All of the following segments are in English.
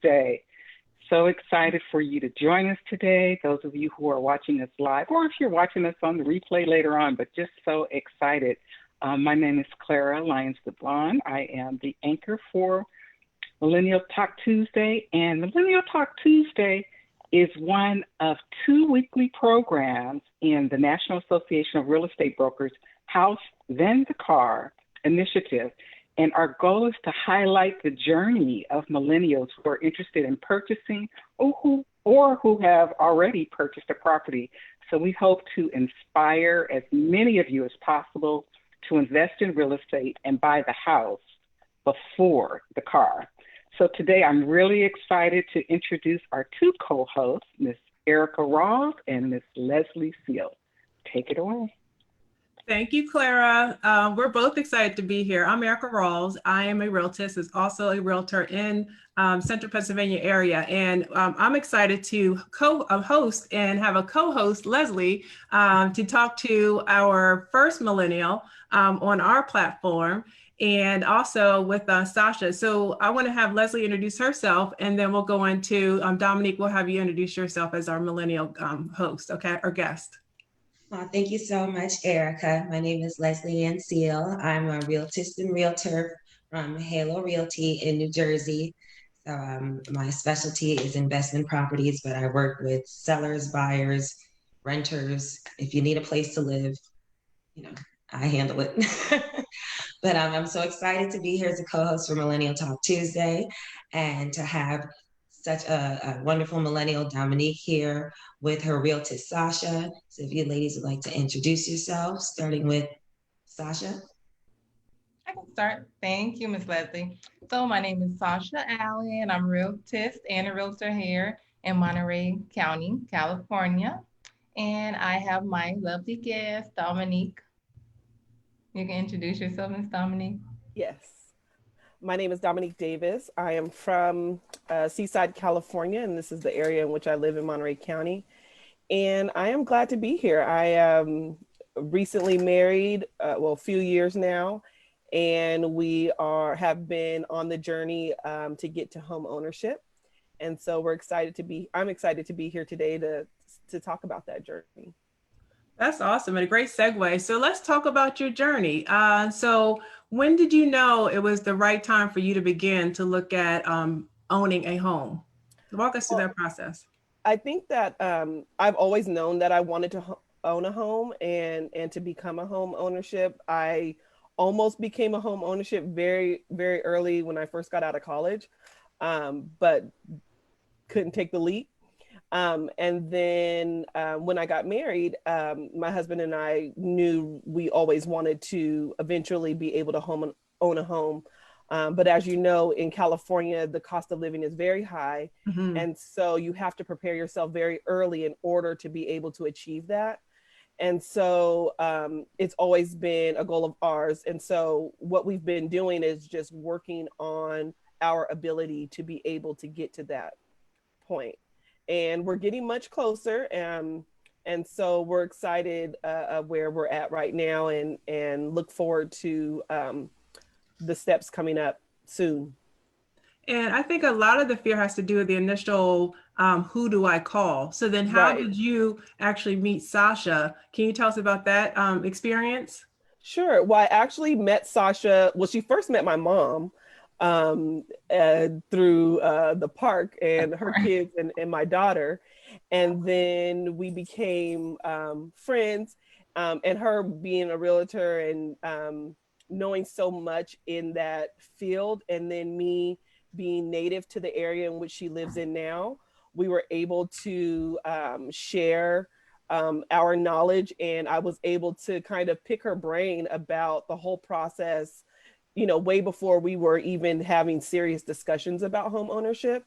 Tuesday. So excited for you to join us today, those of you who are watching us live, or if you're watching us on the replay later on, but just so excited. My name is Clara Lyons DeBlon. I am the anchor for Millennial Talk Tuesday, and Millennial Talk Tuesday is one of two weekly programs in the National Association of Real Estate Brokers House Then the Car initiative. And our goal is to highlight the journey of millennials who are interested in purchasing or who have already purchased a property. So we hope to inspire as many of you as possible to invest in real estate and buy the house before the car. So today I'm really excited to introduce our two co-hosts, Ms. Erica Rawls and Ms. Leslie Seal. Take it away. Thank you, Clara. We're both excited to be here. I'm Erica Rawls. I am a realtor, is also a realtor in Central Pennsylvania area. And I'm excited to co-host and have a co-host, Leslie, to talk to our first millennial on our platform, and also with Sasha. So I want to have Leslie introduce herself, and then we'll go into Dominique. We'll have you introduce yourself as our millennial host, okay, or guest. Thank you so much, Erica. My name is Leslie Ann Seal. I'm a realtist and realtor from Halo Realty in New Jersey. So my specialty is investment properties, but I work with sellers, buyers, renters. If you need a place to live, I handle it. But I'm so excited to be here as a co-host for Millennial Talk Tuesday and to have such a wonderful millennial, Dominique, here with her realtor, Sasha. So if you ladies would like to introduce yourselves, starting with Sasha. I can start. Thank you, Ms. Leslie. So my name is Sasha Alley, and I'm a realtist and a realtor here in Monterey County, California. And I have my lovely guest, Dominique. You can introduce yourself, Ms. Dominique. Yes. My name is Dominique Davis. I am from Seaside, California, and this is the area in which I live in Monterey County. And I am glad to be here. I am recently married, a few years now, and we have been on the journey to get to home ownership. And so I'm excited to be here today to talk about that journey. That's awesome and a great segue. So let's talk about your journey. So when did you know it was the right time for you to begin to look at owning a home? Walk us through that process. I think that I've always known that I wanted to own a home and to become a home ownership. I almost became a home ownership very, very early when I first got out of college, but couldn't take the leap. And then when I got married, my husband and I knew we always wanted to eventually be able to own a home. But as you know, in California, the cost of living is very high. Mm-hmm. And so you have to prepare yourself very early in order to be able to achieve that. And so it's always been a goal of ours. And so what we've been doing is just working on our ability to be able to get to that point. And we're getting much closer. And so we're excited where we're at right now and look forward to the steps coming up soon. And I think a lot of the fear has to do with the initial, who do I call? So then how did you actually meet Sasha? Can you tell us about that experience? Sure. Well, I actually met Sasha. Well, she first met my mom through the park and her kids and my daughter. And then we became friends, and her being a realtor and knowing so much in that field, and then me being native to the area in which she lives in now, we were able to share our knowledge, and I was able to kind of pick her brain about the whole process, way before we were even having serious discussions about home ownership.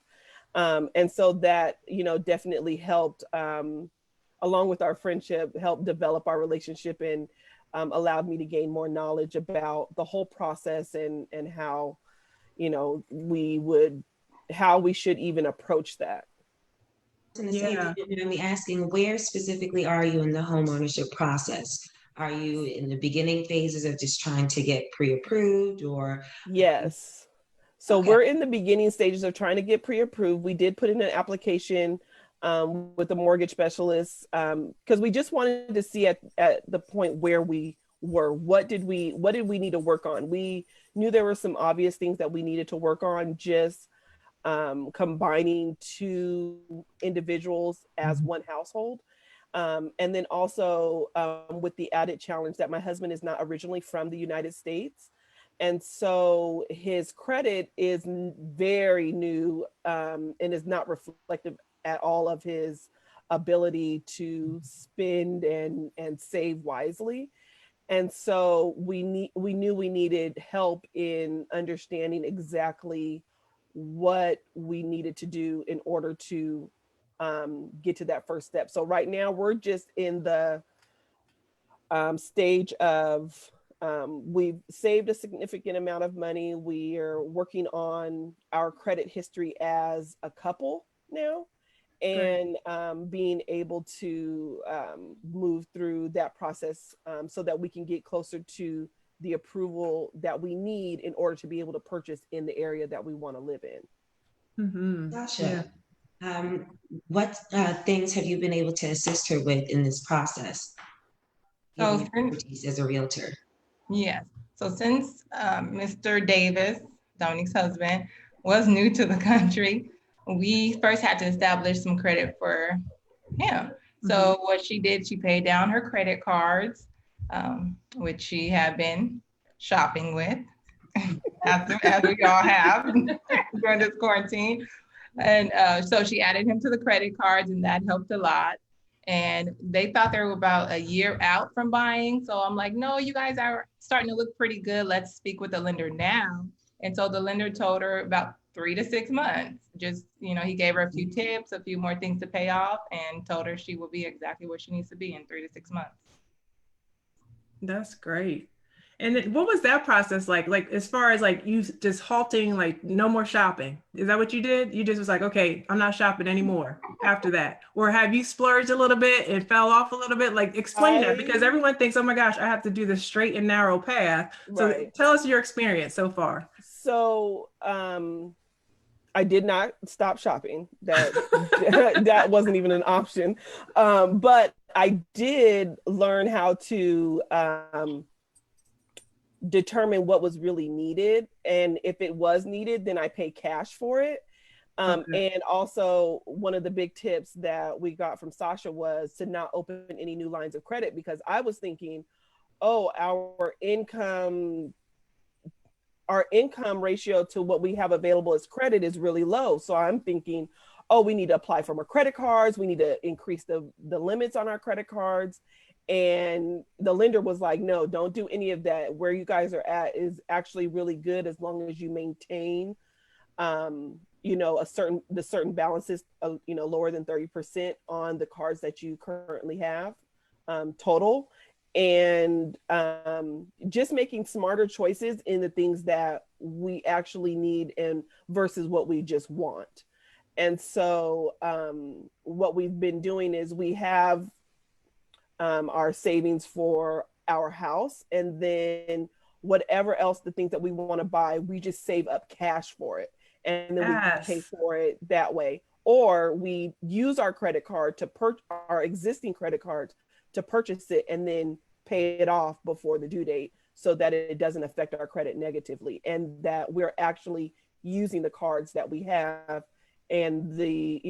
And so that, definitely helped, along with our friendship, helped develop our relationship and allowed me to gain more knowledge about the whole process and how, how we should even approach that. Yeah. Me asking, where specifically are you in the home ownership process? Are you in the beginning phases of just trying to get pre-approved or? Yes. So Okay. we're in the beginning stages of trying to get pre-approved. We did put in an application with the mortgage specialist because we just wanted to see at the point where we were. What did we need to work on? We knew there were some obvious things that we needed to work on, just combining two individuals as one household. And then also with the added challenge that my husband is not originally from the United States. And so his credit is very new and is not reflective at all of his ability to spend and save wisely. And so we knew we needed help in understanding exactly what we needed to do in order to get to that first step. So right now we're just in the stage of we've saved a significant amount of money. We are working on our credit history as a couple now, and being able to move through that process so that we can get closer to the approval that we need in order to be able to purchase in the area that we want to live in. Mm-hmm. Sasha, what things have you been able to assist her with in this process, given So your since, expertise as a realtor? yes, so since Mr. Davis, Dominique's husband, was new to the country, we first had to establish some credit for him. So what she did, she paid down her credit cards, which she had been shopping with, as we all have during this quarantine. And so she added him to the credit cards, and that helped a lot. And they thought they were about a year out from buying. So I'm like, no, you guys are starting to look pretty good. Let's speak with the lender now. And so the lender told her about 3 to 6 months. Just, he gave her a few tips, a few more things to pay off, and told her she will be exactly where she needs to be in 3 to 6 months. That's great. And then what was that process like? Like, as far as like you just halting, like no more shopping. Is that what you did? You just was like, okay, I'm not shopping anymore after that. Or have you splurged a little bit and fell off a little bit? Like, explain that, because everyone thinks, oh my gosh, I have to do the straight and narrow path. So Right. tell us your experience so far. So I did not stop shopping. That that wasn't even an option. But I did learn how to determine what was really needed. And if it was needed, then I pay cash for it. And also one of the big tips that we got from Sasha was to not open any new lines of credit, because I was thinking, oh, our income ratio to what we have available as credit is really low. So I'm thinking, oh, we need to apply for more credit cards. We need to increase the limits on our credit cards. And the lender was like, no, don't do any of that. Where you guys are at is actually really good as long as you maintain, the certain balances, lower than 30% on the cards that you currently have total. And just making smarter choices in the things that we actually need and versus what we just want. And so what we've been doing is we have our savings for our house, and then whatever else, the things that we want to buy, we just save up cash for it, and then we pay for it that way. Or we use our credit card to our existing credit cards to purchase it and then pay it off before the due date, so that it doesn't affect our credit negatively, and that we're actually using the cards that we have, and the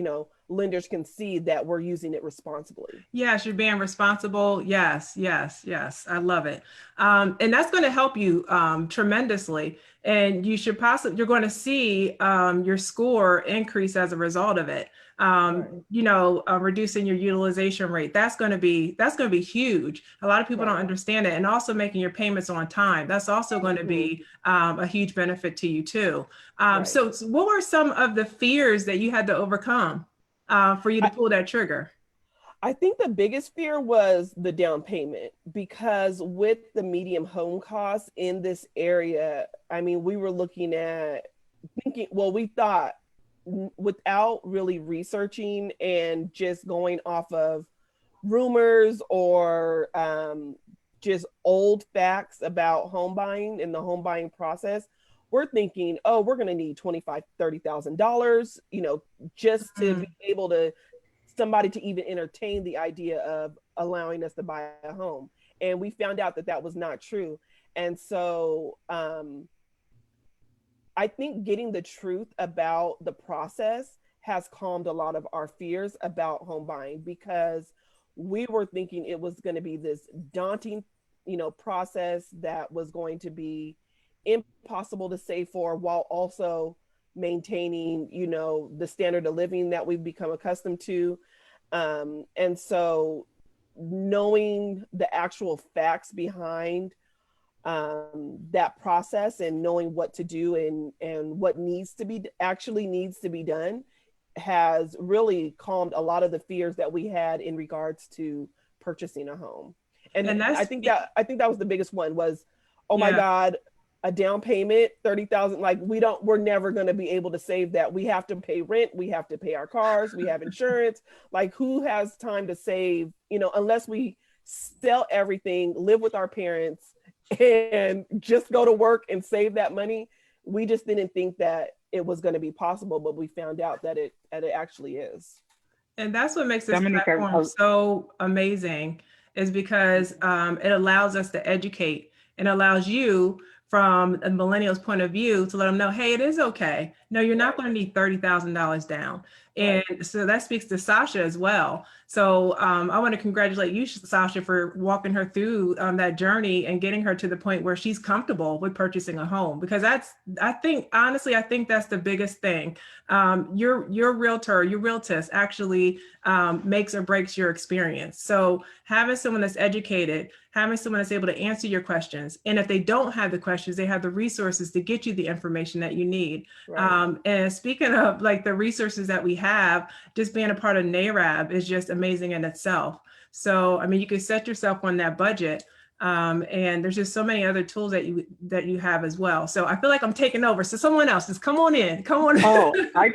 lenders can see that we're using it responsibly. Yes, you're being responsible. Yes, yes, yes. I love it. And that's going to help you tremendously. And you're going to see your score increase as a result of it. Reducing your utilization rate. That's going to be huge. A lot of people don't understand it. And also making your payments on time. That's also going to be a huge benefit to you too. So what were some of the fears that you had to overcome for you to pull that trigger? I think the biggest fear was the down payment, because with the medium home costs in this area, I mean, we were looking at we thought, without really researching and just going off of rumors or just old facts about home buying and the home buying process, we're thinking, oh, we're going to need $25,000, $30,000, just to be able to somebody to even entertain the idea of allowing us to buy a home. And we found out that that was not true. And so I think getting the truth about the process has calmed a lot of our fears about home buying, because we were thinking it was going to be this daunting, process that was going to be impossible to save for, while also maintaining, the standard of living that we've become accustomed to. And so knowing the actual facts behind that process, and knowing what to do and what actually needs to be done, has really calmed a lot of the fears that we had in regards to purchasing a home. And I think that was the biggest one was, oh my God, a down payment, 30,000, like we're never going to be able to save that. We have to pay rent. We have to pay our cars. We have insurance. Like, who has time to save, unless we sell everything, live with our parents, and just go to work and save that money. We just didn't think that it was going to be possible, but we found out that it actually is. And that's what makes this platform so amazing, is because it allows us to educate, and allows you, from a millennial's point of view, to let them know, hey, it is okay. No, you're not going to need $30,000 down. And so that speaks to Sasha as well. So I want to congratulate you, Sasha, for walking her through that journey and getting her to the point where she's comfortable with purchasing a home, because I think that's the biggest thing. Your realtor, your realtist actually makes or breaks your experience. So having someone that's educated, having someone that's able to answer your questions, and if they don't have the questions, they have the resources to get you the information that you need. Right. And speaking of like the resources that we have, just being a part of NARAB is just amazing in itself. So, I mean, you can set yourself on that budget. And there's just so many other tools that you have as well. So I feel like I'm taking over. So someone else, just come on in. Oh, I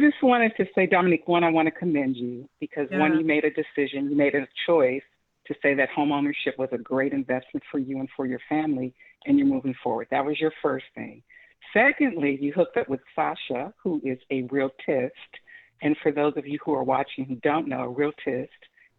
just wanted to say, Dominique, one, I want to commend you, because one, you made a decision, you made a choice to say that homeownership was a great investment for you and for your family, and you're moving forward. That was your first thing. Secondly, you hooked up with Sasha, who is a realtist. And for those of you who are watching who don't know, a realtist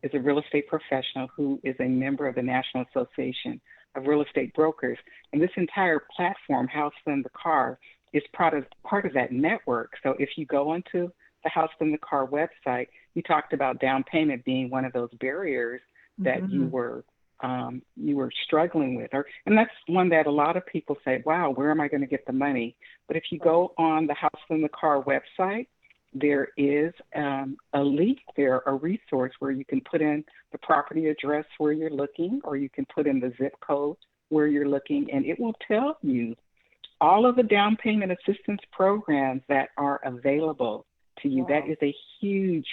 is a real estate professional who is a member of the National Association of Real Estate Brokers. And this entire platform, House Then the Car, is part of that network. So if you go onto the House Then the Car website, you talked about down payment being one of those barriers that you were struggling with. And that's one that a lot of people say, wow, where am I going to get the money? But if you go on the House Then the Car website, there is a link there, a resource where you can put in the property address where you're looking, or you can put in the zip code where you're looking, and it will tell you all of the down payment assistance programs that are available to you. Wow. That is a huge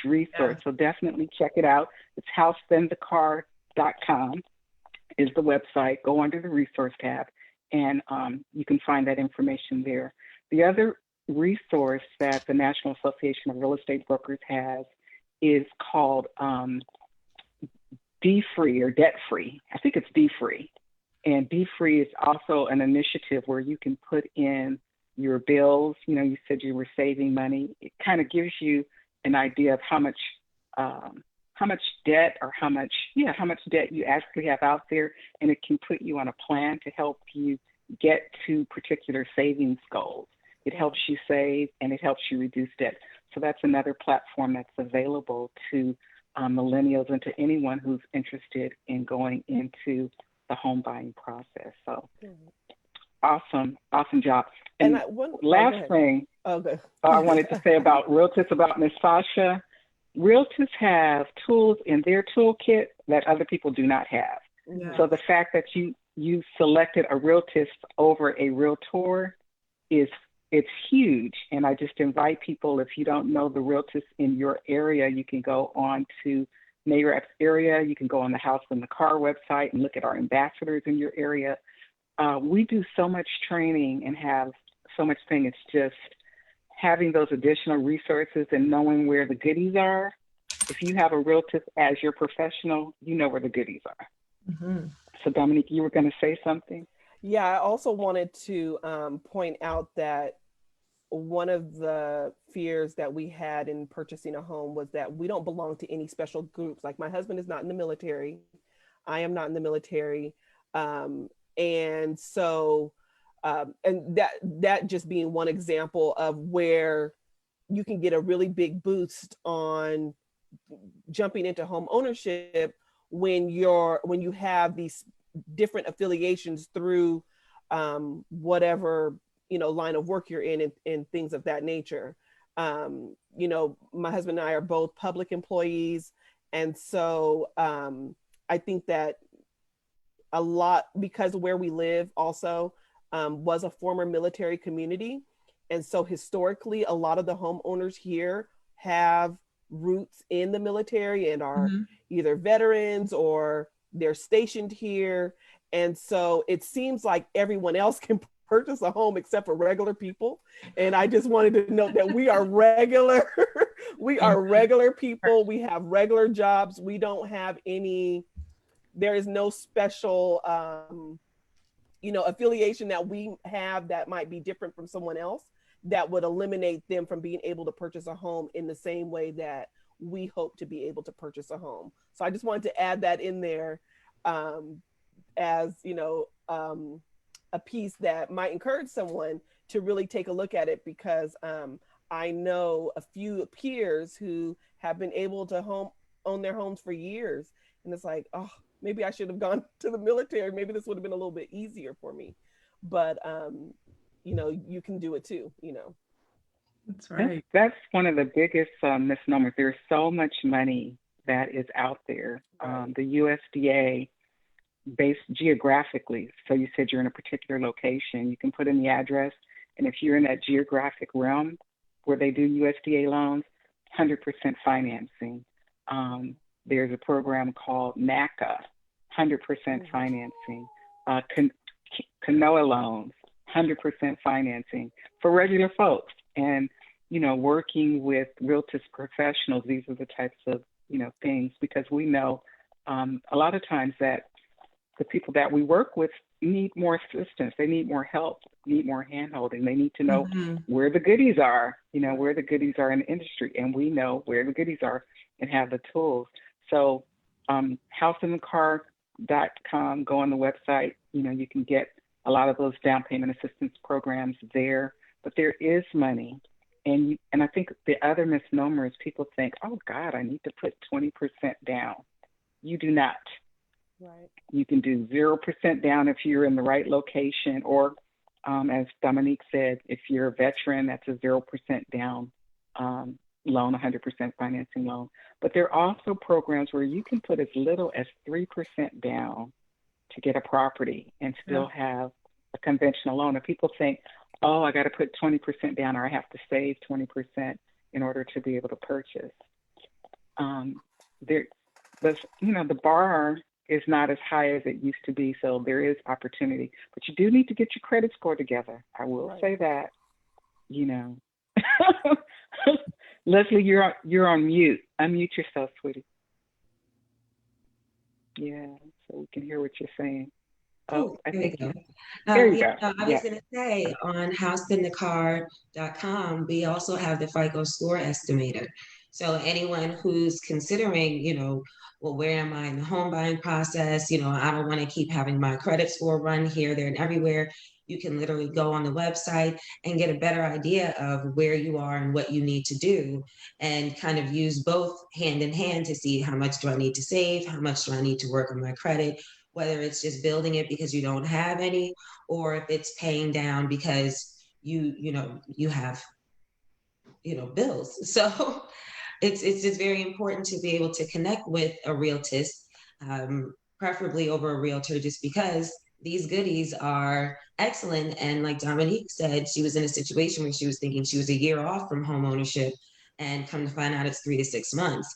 resource. Yeah. So definitely check it out. It's housethenthecar.com is the website. Go under the resource tab, and you can find that information there. The other resource that the National Association of Real Estate Brokers has is called D-Free or Debt Free. I think it's D-Free. And D-Free is also an initiative where you can put in your bills. You said you were saving money. It kind of gives you an idea of how much debt or how much debt you actually have out there, and it can put you on a plan to help you get to particular savings goals. It helps you save, and it helps you reduce debt. So that's another platform that's available to millennials and to anyone who's interested in going into the home buying process. So awesome job. And last thing I wanted to say about Realtors, about Ms. Sasha, Realtors have tools in their toolkit that other people do not have. Yeah. So the fact that you selected a Realtist over a Realtor it's huge. And I just invite people, if you don't know the Realtors in your area, you can go on to NARAB's area. You can go on the House Then the Car website and look at our ambassadors in your area. We do so much training and have so much thing. It's just having those additional resources and knowing where the goodies are. If you have a Realtor as your professional, you know where the goodies are. Mm-hmm. So Dominique, you were going to say something? Yeah, I also wanted to point out that one of the fears that we had in purchasing a home was that we don't belong to any special groups. Like my husband is not in the military, I am not in the military, um, and so and that just being one example of where you can get a really big boost on jumping into home ownership when you have these different affiliations through whatever line of work you're in, and things of that nature. My husband and I are both public employees, and so I think that a lot, because where we live also was a former military community, and so historically a lot of the homeowners here have roots in the military and are Mhm. either veterans or they're stationed here. And so it seems like everyone else can purchase a home except for regular people. And I just wanted to note that we are regular. We are regular people. We have regular jobs. We don't have any, there is no special affiliation that we have that might be different from someone else that would eliminate them from being able to purchase a home in the same way that we hope to be able to purchase a home. So I just wanted to add that in there, as a piece that might encourage someone to really take a look at it, because I know a few peers who have been able to own their homes for years, and it's like, oh, maybe I should have gone to the military. Maybe this would have been a little bit easier for me. But you can do it too. That's That's, right. that's one of the biggest misnomers. There's so much money that is out there. Right. The USDA, based geographically, so you said you're in a particular location, you can put in the address, and if you're in that geographic realm where they do USDA loans, 100% financing. There's a program called NACA, 100% Mm-hmm. financing. Canoa loans, 100% financing for regular folks. And, working with realtors professionals, these are the types of, things, because we know a lot of times that the people that we work with need more assistance. They need more help, need more handholding. They need to know Mhm. where the goodies are, where Right. the goodies are in the industry. And we know where the goodies are and have the tools. So, houseinthecar.com, go on the website. You can get a lot of those down payment assistance programs there. But there is money. And I think the other misnomer is people think, oh God, I need to put 20% down. You do not. Right. You can do 0% down if you're in the right location, or as Dominique said, if you're a veteran, that's a 0% down loan, 100% financing loan. But there are also programs where you can put as little as 3% down to get a property and Yeah. still have a conventional loan. And people think, oh, I got to put 20% down, or I have to save 20% in order to be able to purchase. There, but the bar is not as high as it used to be, so there is opportunity. But you do need to get your credit score together. I will Right. say that. You know, Leslie, you're on mute. Unmute yourself, sweetie. Yeah, so we can hear what you're saying. Oh, Oh, I there we think go. there you Yeah, go. no, I was Yeah. going to say on houseinthecar.com, we also have the FICO score estimator. So anyone who's considering, well, where am I in the home buying process? I don't want to keep having my credit score run here, there, and everywhere. You can literally go on the website and get a better idea of where you are and what you need to do, and kind of use both hand in hand to see how much do I need to save, how much do I need to work on my credit, whether it's just building it because you don't have any, or if it's paying down because you have bills. So it's just very important to be able to connect with a realtist, preferably over a realtor, just because these goodies are excellent. And like Dominique said, she was in a situation where she was thinking she was a year off from home ownership, and come to find out it's 3 to 6 months.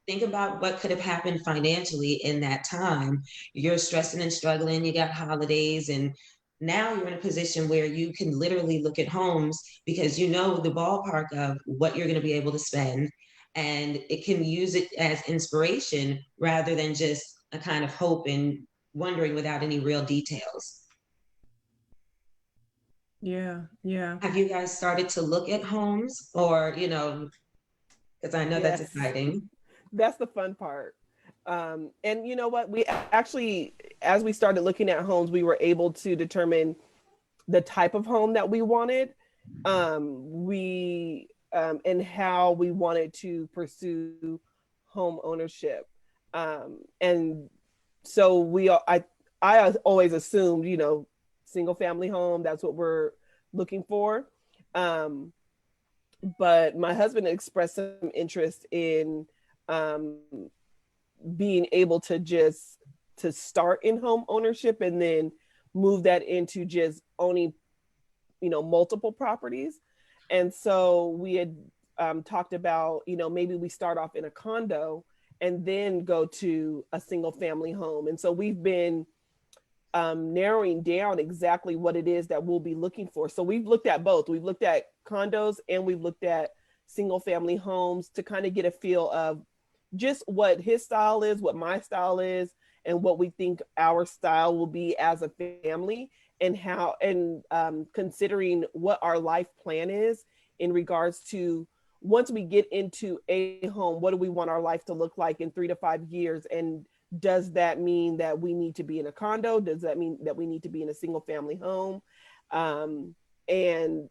Think about what could have happened financially in that time. You're stressing and struggling, you got holidays, and now you're in a position where you can literally look at homes because you know the ballpark of what you're going to be able to spend, and it can use it as inspiration rather than just a kind of hope and wondering without any real details. Yeah, yeah. Have you guys started to look at homes or, because I know that's Yes, exciting. that's the fun part. And you know what? We actually, as we started looking at homes, we were able to determine the type of home that we wanted, we and how we wanted to pursue home ownership. And so I always assumed, single family home. That's what we're looking for. Um, but my husband expressed some interest in um, being able to just to start in home ownership and then move that into just owning, multiple properties. And so we had talked about, maybe we start off in a condo and then go to a single family home. And so we've been narrowing down exactly what it is that we'll be looking for. So we've looked at both. We've looked at condos and we've looked at single family homes to kind of get a feel of just what his style is, what my style is, and what we think our style will be as a family, and how, and considering what our life plan is in regards to once we get into a home, what do we want our life to look like in 3 to 5 years? And does that mean that we need to be in a condo? Does that mean that we need to be in a single family home? And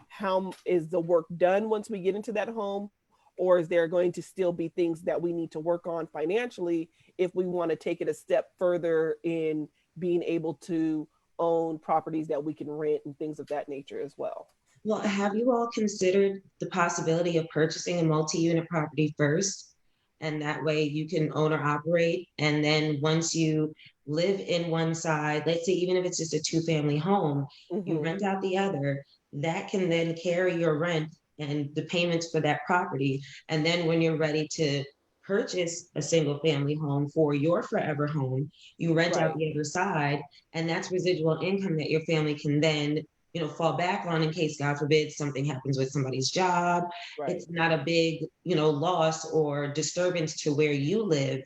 how is the work done once we get into that home? Or is there going to still be things that we need to work on financially if we want to take it a step further in being able to own properties that we can rent and things of that nature as well? Well, have you all considered the possibility of purchasing a multi-unit property first? And that way you can own or operate. And then once you live in one side, let's say even if it's just a two-family home, you Mm-hmm. rent out the other, that can then carry your rent and the payments for that property. And then when you're ready to purchase a single family home for your forever home, you rent out Right, the other side, and that's residual income that your family can then fall back on in case, God forbid, something happens with somebody's job. right, It's not a big, loss or disturbance to where you live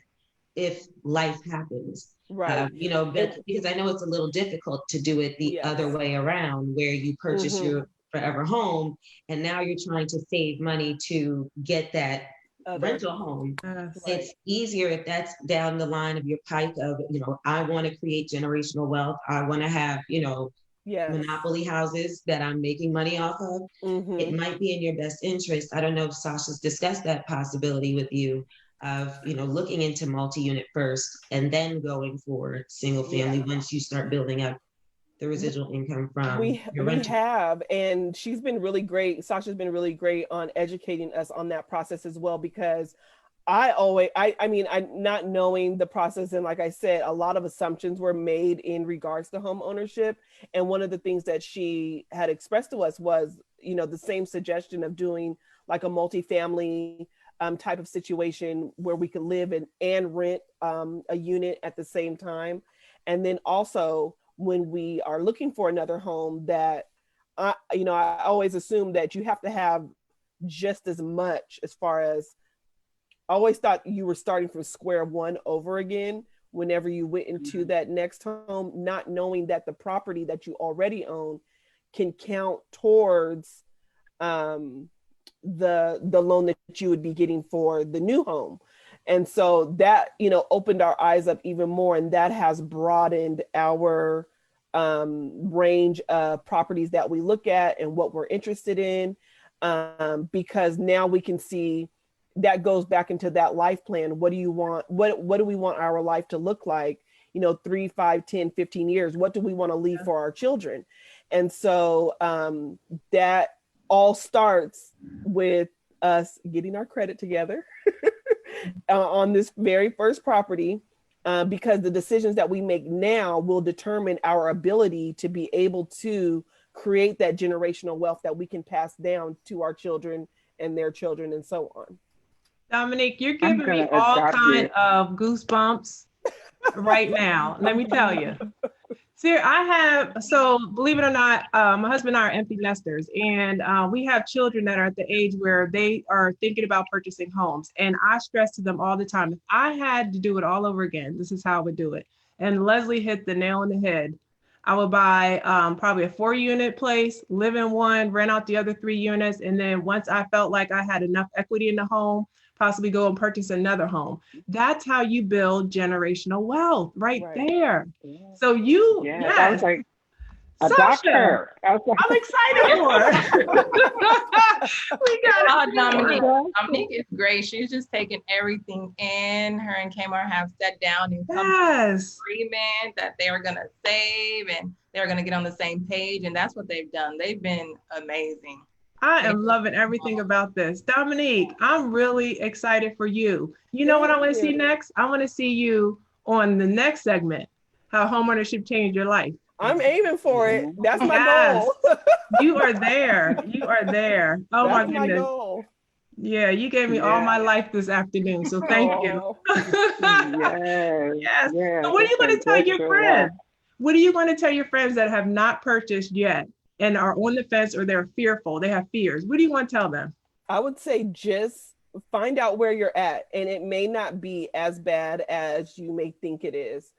if life happens. right. But And because I know it's a little difficult to do it the yes. other way around, where you purchase Mm-hmm. your forever home and now you're trying to save money to get that Other, rental home. Yes. right. It's easier if that's down the line of your pike of, I want to create generational wealth. I want to have, Yes. monopoly houses that I'm making money off of. It Mm-hmm. might be in your best interest. I don't know if Sasha's discussed that possibility with you of, looking into multi-unit first and then going for single family Yeah. once you start building up the residual income from your We rental. have, and she's been really great. Sasha's been really great on educating us on that process as well, because I mean, I not knowing the process, and like I said, a lot of assumptions were made in regards to home ownership. And one of the things that she had expressed to us was, the same suggestion of doing like a multifamily type of situation where we could live in and rent a unit at the same time. And then also when we are looking for another home, that I always assume that you have to have just as much, as far as I always thought you were starting from square one over again whenever you went into Mhm. that next home, not knowing that the property that you already own can count towards um, the loan that you would be getting for the new home. And so that, opened our eyes up even more, and that has broadened our range of properties that we look at and what we're interested in, because now we can see that goes back into that life plan. What do you want? What do we want our life to look like? 3, 5, 10, 15 years. What do we want to leave for our children? And so that all starts with us getting our credit together on this very first property, because the decisions that we make now will determine our ability to be able to create that generational wealth that we can pass down to our children and their children and so on. Dominique, you're I'm giving going me to all adopt kind you. of goosebumps right now. Let me tell you. See, so believe it or not, my husband and I are empty nesters, and we have children that are at the age where they are thinking about purchasing homes. And I stress to them all the time, if I had to do it all over again, this is how I would do it. And Leslie hit the nail on the head. I would buy probably a 4-unit place, live in one, rent out the other 3 units. And then once I felt like I had enough equity in the home, possibly go and purchase another home. That's how you build generational wealth right there. Yeah. So you, Yes, I was like, adopt Sasha, her. I was like, I'm excited for her. We got it. Dominique. Dominique is great. She's just taking everything in. Her and Kmart have sat down and come to an agreement that they were gonna save and they were gonna get on the same page, and that's what they've done. They've been amazing. I am loving everything about this. Dominique, I'm really excited for you. You know what I want to see next? I want to see you on the next segment, how homeownership changed your life. I'm aiming for it. That's my goal. You are there. You are there. Oh, that's my goodness. My goal. Yeah, you gave me all my life this afternoon. So thank you. Yes. So what are you going to tell your friends? What are you going to tell your friends that have not purchased yet and are on the fence, or they're fearful, they have fears? What do you want to tell them? I would say just find out where you're at, and it may not be as bad as you may think it is.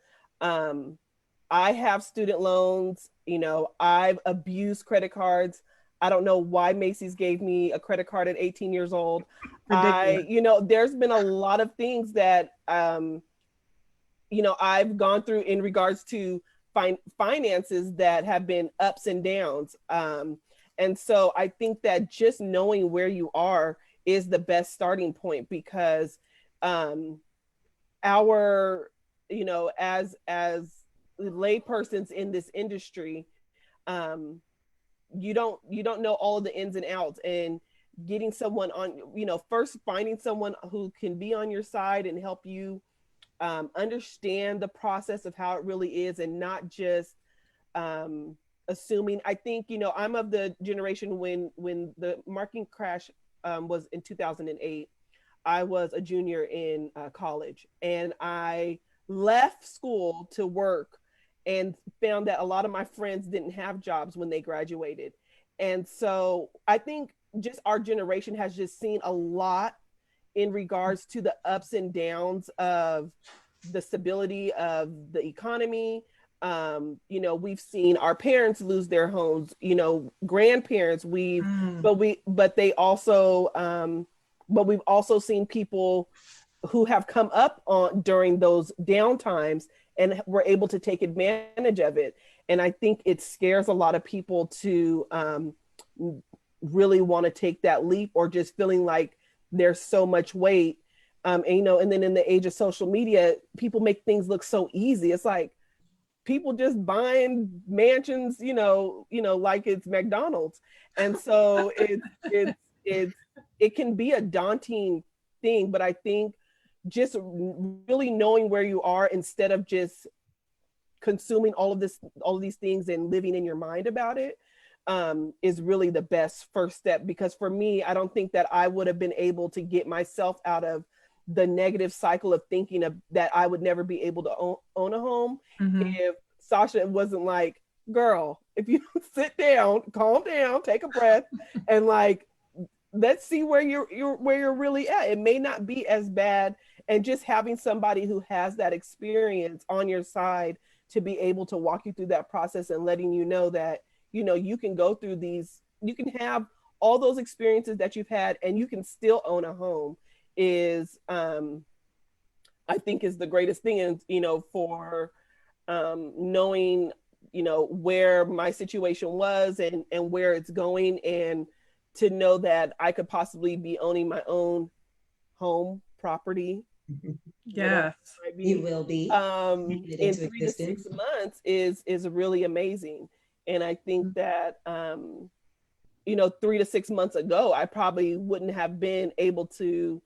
I have student loans, you know, I've abused credit cards. I don't know why Macy's gave me a credit card at 18 years old. You know, there's been a lot of things that, you know, I've gone through in regards to finances that have been ups and downs. And so I think that just knowing where you are is the best starting point, because our, you know, as laypersons in this industry, you don't know all of the ins and outs, and getting someone on, you know, first finding someone who can be on your side and help you understand the process of how it really is, and not just assuming. I think, you know, I'm of the generation when the market crash was in 2008. I was a junior in college, and I left school to work and found that a lot of my friends didn't have jobs when they graduated. And so I think just our generation has just seen a lot in regards to the ups and downs of the stability of the economy. You know, we've seen our parents lose their homes, you know, grandparents, but we've also seen people who have come up on during those down times and were able to take advantage of it. And I think it scares a lot of people to really want to take that leap, or just feeling like there's so much weight. And, you know, and then in the age of social media, people make things look so easy. It's like people just buying mansions, you know, like it's McDonald's. And so it can be a daunting thing, but I think just really knowing where you are, instead of just consuming all of these things and living in your mind about it, is really the best first step. Because for me, I don't think that I would have been able to get myself out of the negative cycle of thinking of that I would never be able to own a home if Sasha wasn't like, girl, if you sit down, calm down, take a breath, and like, let's see where you're really at. It may not be as bad, and just having somebody who has that experience on your side to be able to walk you through that process, and letting you know that, you know, you can go through these, you can have all those experiences that you've had, and you can still own a home, is I think is the greatest thing. And, you know, for knowing, you know, where my situation was and where it's going, and to know that I could possibly be owning my own home property. Yes, you will be in 3 to 6 months is really amazing. And I think that you know, 3 to 6 months ago, I probably wouldn't have been able to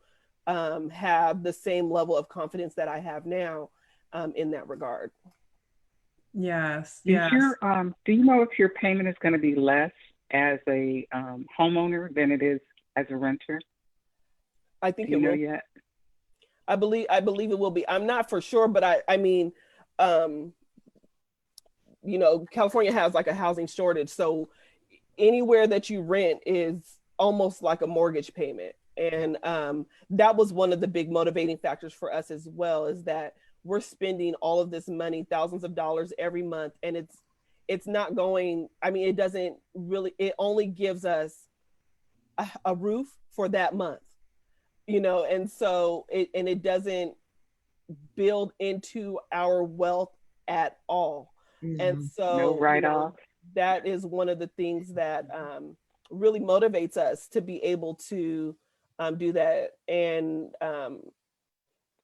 have the same level of confidence that I have now in that regard. Yes. Do you know if your payment is going to be less as a homeowner than it is as a renter? I think it will. Yet? I believe it will be. I'm not for sure, but I mean, you know, California has like a housing shortage, so anywhere that you rent is almost like a mortgage payment. And that was one of the big motivating factors for us as well, is that we're spending all of this money, thousands of dollars every month, and it's not going, I mean, it doesn't really, it only gives us a roof for that month, you know, and so it doesn't build into our wealth at all. And No. No so, you know, write-off. that is one of the things that really motivates us to be able to do that. And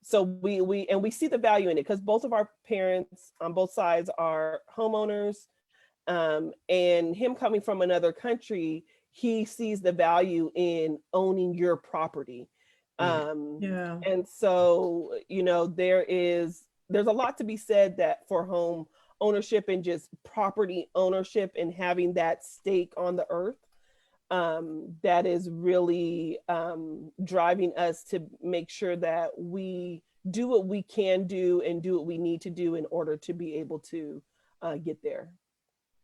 so we see the value in it because both of our parents on both sides are homeowners. And him coming from another country, he sees the value in owning your property. Yeah. And so, you know, there's a lot to be said that for home ownership and just property ownership and having that stake on the earth, that is really driving us to make sure that we do what we can do and do what we need to do in order to be able to get there.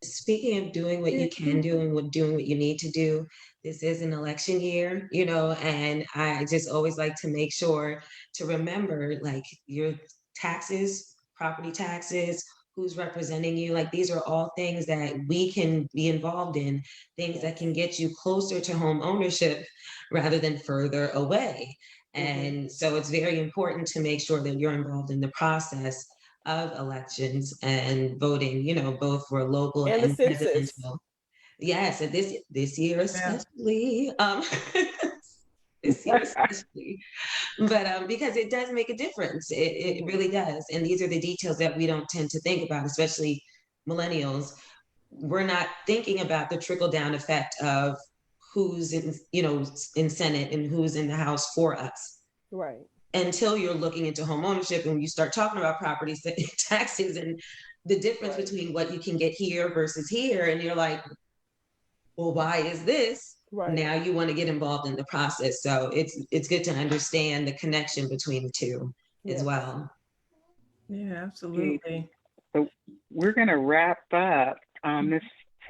Speaking of doing what you can do and doing what you need to do, this is an election year, you know, and I just always like to make sure to remember like your taxes, property taxes, who's representing you. Like these are all things that we can be involved in, things that can get you closer to home ownership rather than further away. And so it's very important to make sure that you're involved in the process of elections and voting, you know, both for local And the and census. presidential. Yes, and this year Yeah. especially, this year especially, but because it does make a difference, it really does. And these are the details that we don't tend to think about, especially millennials. We're not thinking about the trickle down effect of who's in, you know, in Senate and who's in the House for us Right. until you're looking into home ownership and you start talking about property taxes and the difference between what you can get here versus here. And you're like, well, why is this? Right. Now you want to get involved in the process. So it's good to understand the connection between the two as well. Yeah, absolutely. So we're going to wrap up.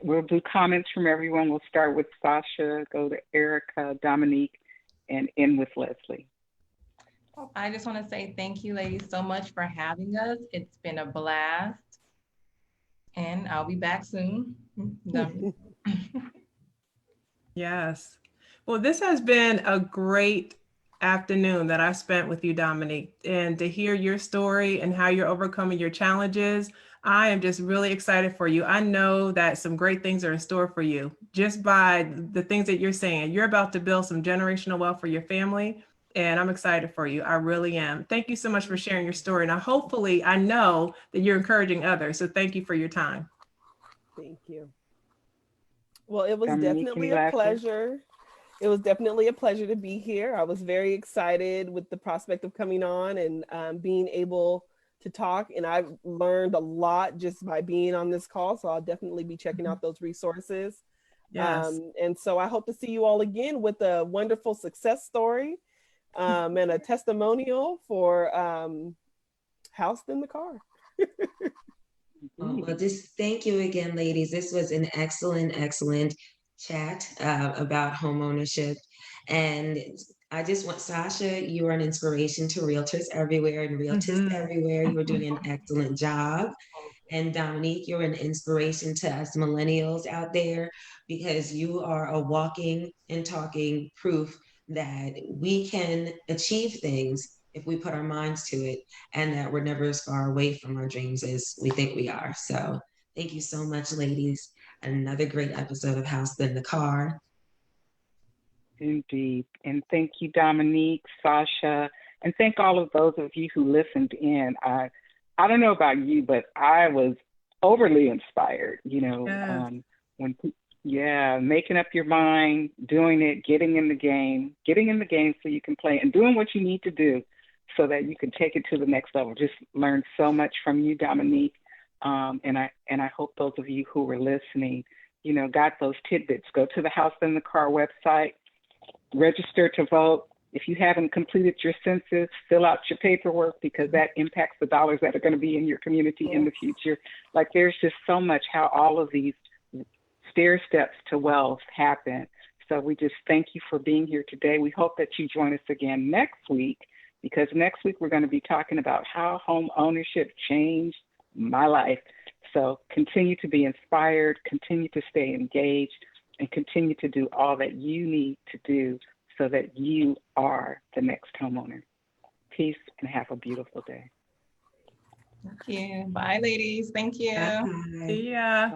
We'll do comments from everyone. We'll start with Sasha, go to Erica, Dominique, and end with Leslie. I just want to say thank you, ladies, so much for having us. It's been a blast. And I'll be back soon. Yes. Well, this has been a great afternoon that I've spent with you, Dominique, and to hear your story and how you're overcoming your challenges. I am just really excited for you. I know that some great things are in store for you just by the things that you're saying. You're about to build some generational wealth for your family, and I'm excited for you. I really am. Thank you so much for sharing your story. And I know that you're encouraging others. So thank you for your time. Thank you. Well, it was Dominique, definitely any a last words? pleasure. It was definitely a pleasure to be here. I was very excited with the prospect of coming on and being able to talk. And I've learned a lot just by being on this call. So I'll definitely be checking out those resources. Yes. And so I hope to see you all again with a wonderful success story and a testimonial for Housed in the Car. Well, just thank you again, ladies. This was an excellent chat about home ownership. And I just want, Sasha, you are an inspiration to realtors everywhere and realtors everywhere. You're doing an excellent job. And Dominique, you're an inspiration to us millennials out there because you are a walking and talking proof that we can achieve things if we put our minds to it and that we're never as far away from our dreams as we think we are. So thank you so much, ladies. Another great episode of House in the Car. Indeed. And thank you, Dominique, Sasha, and thank all of those of you who listened in. I don't know about you, but I was overly inspired, you know, making up your mind, doing it, getting in the game so you can play and doing what you need to do so that you can take it to the next level. Just learned so much from you, Dominique. And I hope those of you who were listening, you know, got those tidbits. Go to the House in the Car website, register to vote. If you haven't completed your census, fill out your paperwork because that impacts the dollars that are going to be in your community in the future. Like there's just so much how all of these stair steps to wealth happen. So we just thank you for being here today. We hope that you join us again next week because next week we're going to be talking about how home ownership changed my life. So continue to be inspired, continue to stay engaged, and continue to do all that you need to do so that you are the next homeowner. Peace and have a beautiful day. Thank you. Bye, ladies. Thank you. Bye. See ya.